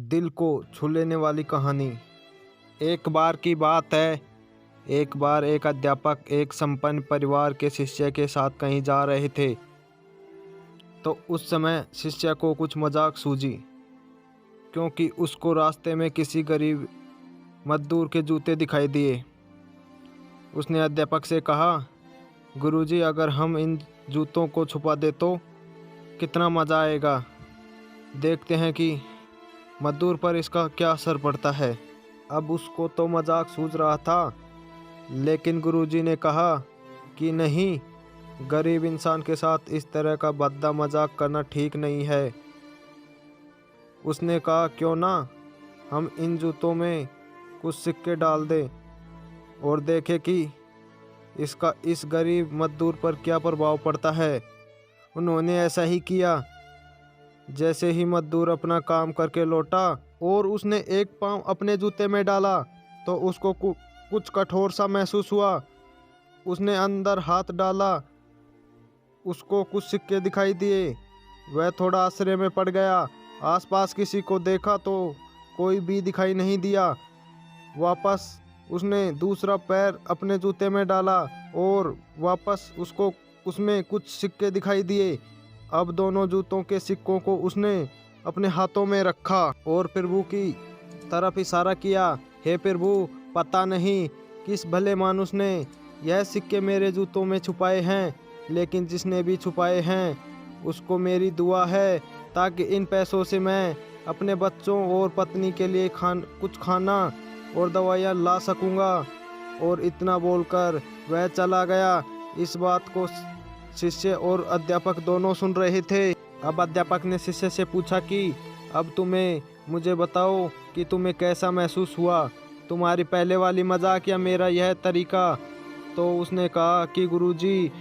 दिल को छू लेने वाली कहानी। एक बार की बात है, एक बार एक अध्यापक एक संपन्न परिवार के शिष्य के साथ कहीं जा रहे थे। तो उस समय शिष्य को कुछ मजाक सूझी, क्योंकि उसको रास्ते में किसी गरीब मजदूर के जूते दिखाई दिए। उसने अध्यापक से कहा, गुरुजी, अगर हम इन जूतों को छुपा दे तो कितना मज़ा आएगा। देखते हैं कि मजदूर पर इसका क्या असर पड़ता है। अब उसको तो मजाक सूझ रहा था, लेकिन गुरुजी ने कहा कि नहीं, गरीब इंसान के साथ इस तरह का भद्दा मजाक करना ठीक नहीं है। उसने कहा, क्यों ना हम इन जूतों में कुछ सिक्के डाल दें और देखें कि इसका इस गरीब मजदूर पर क्या प्रभाव पड़ता है। उन्होंने ऐसा ही किया। जैसे ही मजदूर अपना काम करके लौटा और उसने एक पाँव अपने जूते में डाला तो उसको कुछ कठोर सा महसूस हुआ। उसने अंदर हाथ डाला, उसको कुछ सिक्के दिखाई दिए। वह थोड़ा आश्चर्य में पड़ गया। आसपास किसी को देखा तो कोई भी दिखाई नहीं दिया। वापस उसने दूसरा पैर अपने जूते में डाला और वापस उसको उसमें कुछ सिक्के दिखाई दिए। अब दोनों जूतों के सिक्कों को उसने अपने हाथों में रखा और प्रभु की तरफ इशारा किया। हे प्रभु, पता नहीं किस भले मानुस ने यह सिक्के मेरे जूतों में छुपाए हैं, लेकिन जिसने भी छुपाए हैं उसको मेरी दुआ है, ताकि इन पैसों से मैं अपने बच्चों और पत्नी के लिए कुछ खाना और दवाइयाँ ला सकूँगा। और इतना बोलकर वह चला गया। इस बात को शिष्य और अध्यापक दोनों सुन रहे थे। अब अध्यापक ने शिष्य से पूछा कि अब तुम्हें मुझे बताओ कि तुम्हें कैसा महसूस हुआ, तुम्हारी पहले वाली मजाक या मेरा यह तरीका। तो उसने कहा कि गुरुजी,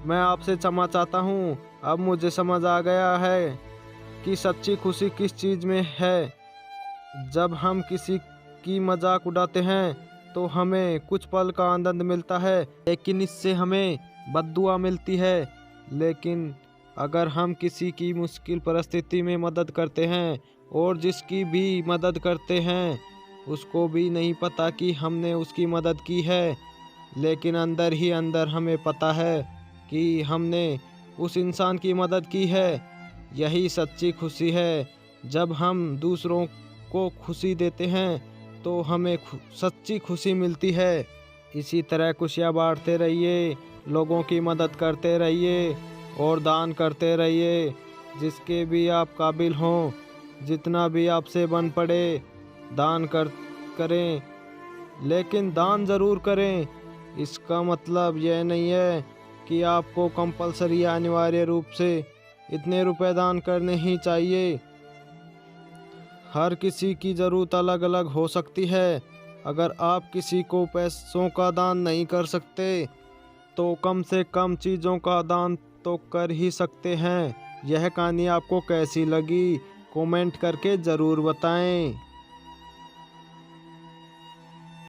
मैं आपसे क्षमा चाहता हूँ। अब मुझे समझ आ गया है कि सच्ची खुशी किस चीज़ में है। जब हम किसी की मजाक उड़ाते हैं तो हमें कुछ पल का आनंद मिलता है, लेकिन इससे हमें बद्दुआ मिलती है। लेकिन अगर हम किसी की मुश्किल परिस्थिति में मदद करते हैं और जिसकी भी मदद करते हैं उसको भी नहीं पता कि हमने उसकी मदद की है, लेकिन अंदर ही अंदर हमें पता है कि हमने उस इंसान की मदद की है। यही सच्ची खुशी है। जब हम दूसरों को खुशी देते हैं तो हमें सच्ची खुशी मिलती है। इसी तरह खुशियाँ बांटते रहिए, लोगों की मदद करते रहिए और दान करते रहिए। जिसके भी आप काबिल हों, जितना भी आपसे बन पड़े, दान करें, लेकिन दान ज़रूर करें। इसका मतलब यह नहीं है कि आपको कंपलसरी अनिवार्य रूप से इतने रुपए दान करने ही चाहिए। हर किसी की ज़रूरत अलग अलग हो सकती है। अगर आप किसी को पैसों का दान नहीं कर सकते तो कम से कम चीज़ों का दान तो कर ही सकते हैं। यह कहानी आपको कैसी लगी, कमेंट करके ज़रूर बताएं।